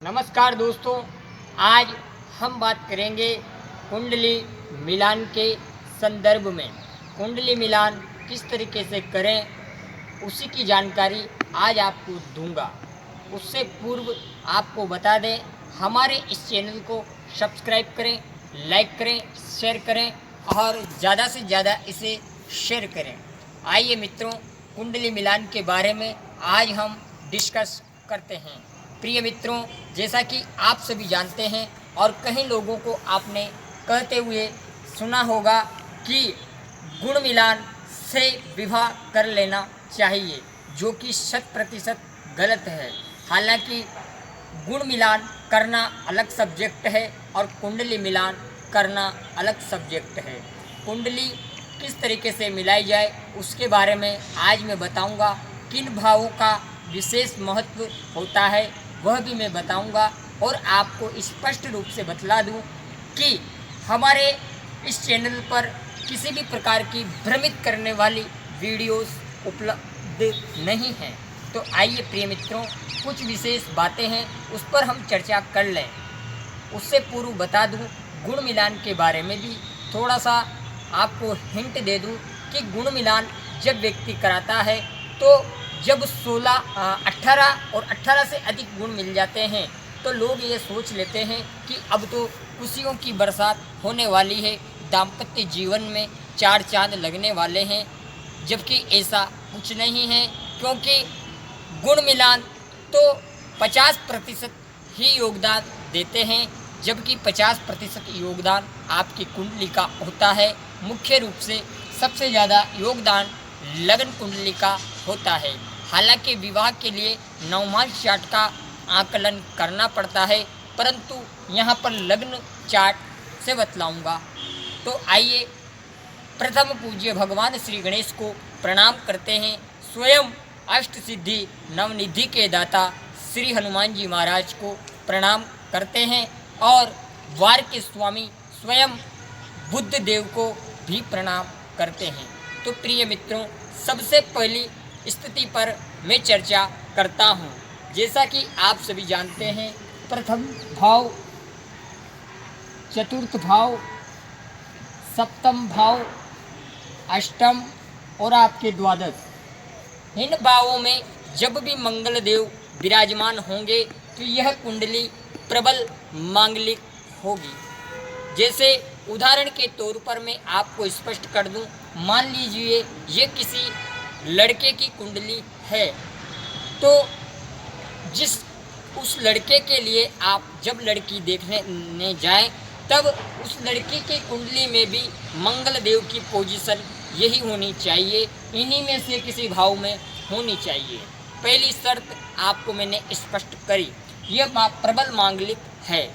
नमस्कार दोस्तों, आज हम बात करेंगे कुंडली मिलान के संदर्भ में। कुंडली मिलान किस तरीके से करें उसी की जानकारी आज आपको दूंगा। उससे पूर्व आपको बता दें, हमारे इस चैनल को सब्सक्राइब करें, लाइक करें, शेयर करें और ज़्यादा से ज़्यादा इसे शेयर करें। आइए मित्रों, कुंडली मिलान के बारे में आज हम डिस्कस करते हैं। प्रिय मित्रों, जैसा कि आप सभी जानते हैं और कई लोगों को आपने कहते हुए सुना होगा कि गुण मिलान से विवाह कर लेना चाहिए, जो कि 100% गलत है। हालांकि गुण मिलान करना अलग सब्जेक्ट है और कुंडली मिलान करना अलग सब्जेक्ट है। कुंडली किस तरीके से मिलाई जाए उसके बारे में आज मैं बताऊंगा। किन भावों का विशेष महत्व होता है वह भी मैं बताऊंगा और आपको स्पष्ट रूप से बतला दूं कि हमारे इस चैनल पर किसी भी प्रकार की भ्रमित करने वाली वीडियोस उपलब्ध नहीं हैं। तो आइए प्रिय मित्रों, कुछ विशेष बातें हैं उस पर हम चर्चा कर लें। उससे पूर्व बता दूं, गुण मिलान के बारे में भी थोड़ा सा आपको हिंट दे दूं कि गुण मिलान जब व्यक्ति कराता है तो जब 18 और 18 से अधिक गुण मिल जाते हैं तो लोग ये सोच लेते हैं कि अब तो खुशियों की बरसात होने वाली है, दाम्पत्य जीवन में 4 चांद लगने वाले हैं। जबकि ऐसा कुछ नहीं है, क्योंकि गुण मिलान तो 50% ही योगदान देते हैं, जबकि 50% योगदान आपकी कुंडली का होता है। मुख्य रूप से सबसे ज़्यादा योगदान लग्न कुंडली का होता है। हालांकि विवाह के लिए नवमांश चार्ट का आकलन करना पड़ता है, परंतु यहाँ पर लग्न चार्ट से बतलाऊंगा। तो आइए, प्रथम पूज्य भगवान श्री गणेश को प्रणाम करते हैं। स्वयं अष्ट सिद्धि नवनिधि के दाता श्री हनुमान जी महाराज को प्रणाम करते हैं और वार के स्वामी स्वयं बुद्ध देव को भी प्रणाम करते हैं। तो प्रिय मित्रों, सबसे पहली स्थिति पर मैं चर्चा करता हूँ। जैसा कि आप सभी जानते हैं, प्रथम भाव, चतुर्थ भाव, सप्तम भाव, अष्टम और आपके द्वादश, इन भावों में जब भी मंगल देव विराजमान होंगे तो यह कुंडली प्रबल मांगलिक होगी। जैसे उदाहरण के तौर पर मैं आपको स्पष्ट कर दूं, मान लीजिए ये किसी लड़के की कुंडली है, तो उस लड़के के लिए आप जब लड़की देखने जाएं तब उस लड़की की कुंडली में भी मंगल देव की पोजीशन यही होनी चाहिए, इन्हीं में से किसी भाव में होनी चाहिए। पहली शर्त आपको मैंने स्पष्ट करी, यह प्रबल मांगलिक है।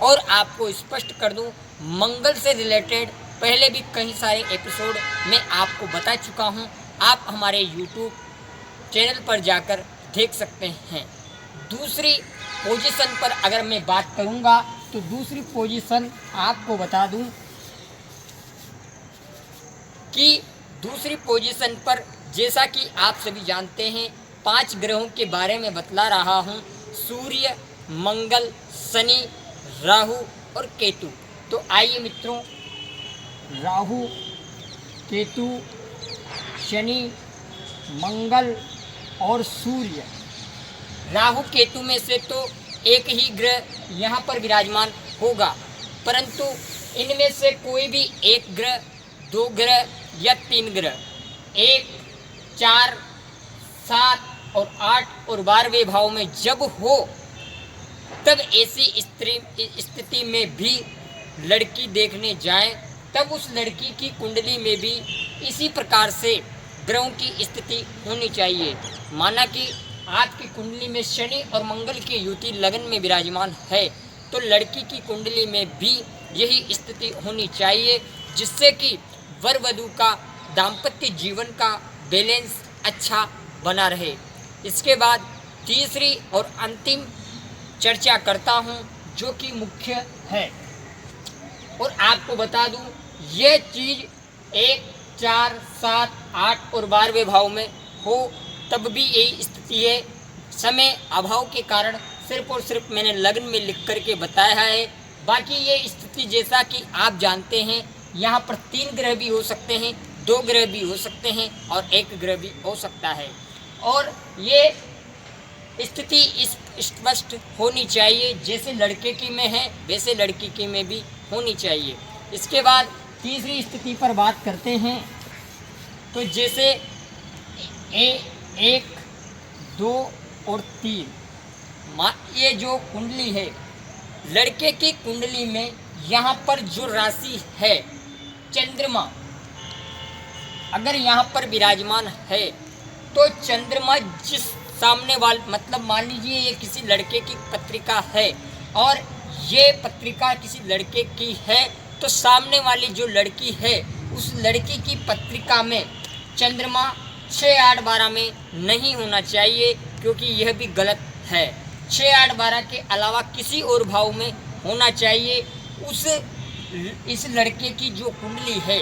और आपको स्पष्ट कर दूं, मंगल से रिलेटेड पहले भी कई सारे एपिसोड मैं आपको बता चुका हूं, आप हमारे YouTube चैनल पर जाकर देख सकते हैं। दूसरी पोजीशन पर अगर मैं बात करूंगा तो दूसरी पोजीशन आपको बता दूं कि दूसरी पोजीशन पर, जैसा कि आप सभी जानते हैं, 5 ग्रहों के बारे में बतला रहा हूं, सूर्य, मंगल, शनि, राहु और केतु। तो आइए मित्रों, राहु, केतु, शनि, मंगल और सूर्य, राहु केतु में से तो एक ही ग्रह यहाँ पर विराजमान होगा, परंतु इनमें से कोई भी एक ग्रह, 2 ग्रह या 3 ग्रह 1, 4, 7 और 8 और 12वें भाव में जब हो, तब ऐसी स्थिति में भी लड़की देखने जाएं, तब उस लड़की की कुंडली में भी इसी प्रकार से ग्रहों की स्थिति होनी चाहिए। माना कि आपकी कुंडली में शनि और मंगल की युति लगन में विराजमान है, तो लड़की की कुंडली में भी यही स्थिति होनी चाहिए, जिससे कि वर वधू का दाम्पत्य जीवन का बैलेंस अच्छा बना रहे। इसके बाद तीसरी और अंतिम चर्चा करता हूं, जो कि मुख्य है, और आपको बता दूं, ये चीज़ 1, 4, 7, 8 और 12वें भाव में हो तब भी यही स्थिति है। समय अभाव के कारण सिर्फ और सिर्फ मैंने लग्न में लिख करके बताया है। बाकी ये स्थिति जैसा कि आप जानते हैं, यहाँ पर 3 ग्रह भी हो सकते हैं, 2 ग्रह भी हो सकते हैं और 1 ग्रह भी हो सकता है। और ये स्थिति स्पष्ट होनी चाहिए, जैसे लड़के की में है वैसे लड़की की में भी होनी चाहिए। इसके बाद तीसरी स्थिति पर बात करते हैं। तो जैसे 1, 2 और 3, ये जो कुंडली है, लड़के की कुंडली में यहाँ पर जो राशि है चंद्रमा, अगर यहाँ पर विराजमान है तो चंद्रमा जिस सामने वाले, मतलब मान लीजिए ये किसी लड़के की पत्रिका है और ये पत्रिका किसी लड़के की है, तो सामने वाली जो लड़की है उस लड़की की पत्रिका में चंद्रमा 6, 8, 12 में नहीं होना चाहिए, क्योंकि यह भी गलत है। 6, 8, 12 के अलावा किसी और भाव में होना चाहिए। इस लड़के की जो कुंडली है,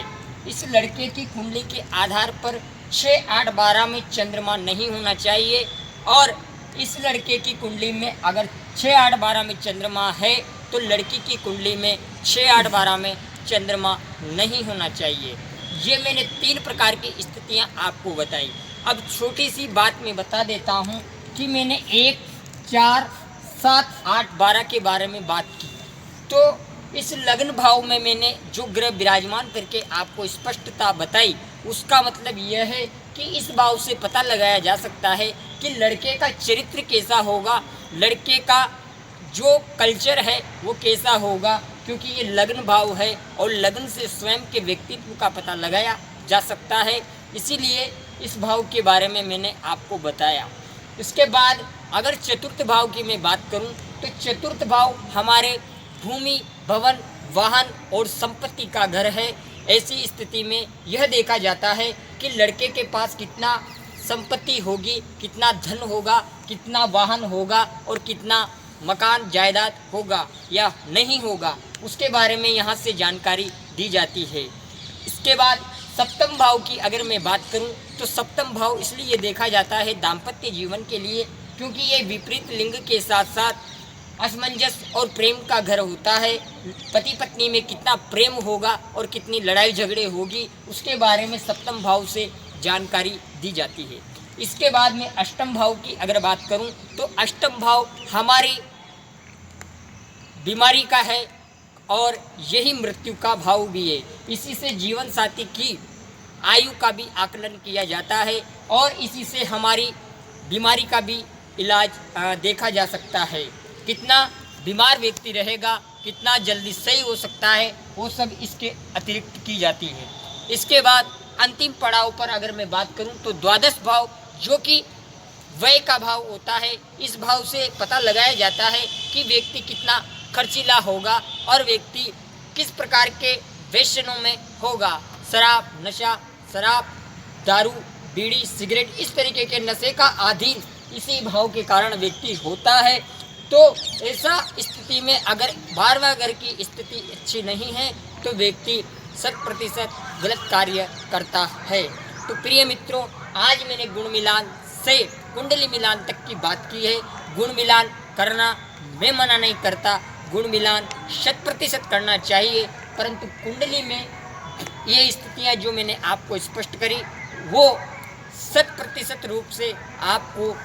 इस लड़के की कुंडली के आधार पर 6, 8, 12 में चंद्रमा नहीं होना चाहिए। और इस लड़के की कुंडली में अगर 6, 8, 12 में चंद्रमा है तो लड़की की कुंडली में 6, 8, 12 में चंद्रमा नहीं होना चाहिए। ये मैंने 3 प्रकार की स्थितियां आपको बताई। अब छोटी सी बात मैं बता देता हूं कि मैंने 1, 4, 7, 8, 12 के बारे में बात की। तो इस लग्न भाव में मैंने जो ग्रह विराजमान करके आपको स्पष्टता बताई, उसका मतलब यह है कि इस भाव से पता लगाया जा सकता है कि लड़के का चरित्र कैसा होगा, लड़के का जो कल्चर है वो कैसा होगा, क्योंकि ये लग्न भाव है और लग्न से स्वयं के व्यक्तित्व का पता लगाया जा सकता है। इसीलिए इस भाव के बारे में मैंने आपको बताया। इसके बाद अगर चतुर्थ भाव की मैं बात करूं, तो चतुर्थ भाव हमारे भूमि, भवन, वाहन और संपत्ति का घर है। ऐसी स्थिति में यह देखा जाता है कि लड़के के पास कितना संपत्ति होगी, कितना धन होगा, कितना वाहन होगा और कितना मकान जायदाद होगा या नहीं होगा, उसके बारे में यहाँ से जानकारी दी जाती है। इसके बाद सप्तम भाव की अगर मैं बात करूं, तो सप्तम भाव इसलिए देखा जाता है दाम्पत्य जीवन के लिए, क्योंकि ये विपरीत लिंग के साथ साथ असमंजस और प्रेम का घर होता है। पति पत्नी में कितना प्रेम होगा और कितनी लड़ाई झगड़े होगी, उसके बारे में सप्तम भाव से जानकारी दी जाती है। इसके बाद में अष्टम भाव की अगर बात करूं, तो अष्टम भाव हमारी बीमारी का है और यही मृत्यु का भाव भी है। इसी से जीवन साथी की आयु का भी आकलन किया जाता है और इसी से हमारी बीमारी का भी इलाज देखा जा सकता है। कितना बीमार व्यक्ति रहेगा, कितना जल्दी सही हो सकता है, वो सब इसके अतिरिक्त की जाती है। इसके बाद अंतिम पड़ाव पर अगर मैं बात करूं, तो द्वादश भाव जो कि व्यय का भाव होता है, इस भाव से पता लगाया जाता है कि व्यक्ति कितना खर्चीला होगा और व्यक्ति किस प्रकार के व्यसनों में होगा। शराब, नशा, शराब, दारू, बीड़ी, सिगरेट, इस तरीके के नशे का अधीन इसी भाव के कारण व्यक्ति होता है। तो ऐसा स्थिति में अगर 12वां घर की स्थिति अच्छी नहीं है तो व्यक्ति 100% गलत कार्य करता है। तो प्रिय मित्रों, आज मैंने गुण मिलान से कुंडली मिलान तक की बात की है। गुण मिलान करना मैं मना नहीं करता, गुण मिलान 100% करना चाहिए, परंतु कुंडली में ये स्थितियाँ जो मैंने आपको स्पष्ट करी वो 100% रूप से आपको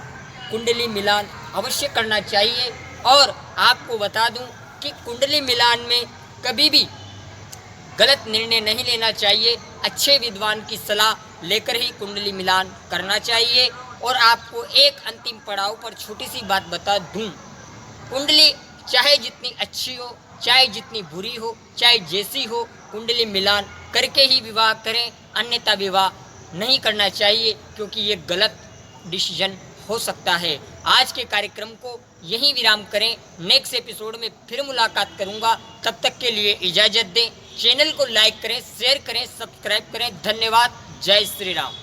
कुंडली मिलान अवश्य करना चाहिए। और आपको बता दूं कि कुंडली मिलान में कभी भी गलत निर्णय नहीं लेना चाहिए, अच्छे विद्वान की सलाह लेकर ही कुंडली मिलान करना चाहिए। और आपको एक अंतिम पड़ाव पर छोटी सी बात बता दूं, कुंडली चाहे जितनी अच्छी हो, चाहे जितनी बुरी हो, चाहे जैसी हो, कुंडली मिलान करके ही विवाह करें, अन्यथा विवाह नहीं करना चाहिए, क्योंकि ये गलत डिसीजन हो सकता है। आज के कार्यक्रम को यहीं विराम करें, नेक्स्ट एपिसोड में फिर मुलाकात करूंगा। तब तक के लिए इजाज़त दें। चैनल को लाइक करें, शेयर करें, सब्सक्राइब करें। धन्यवाद। जय श्री राम।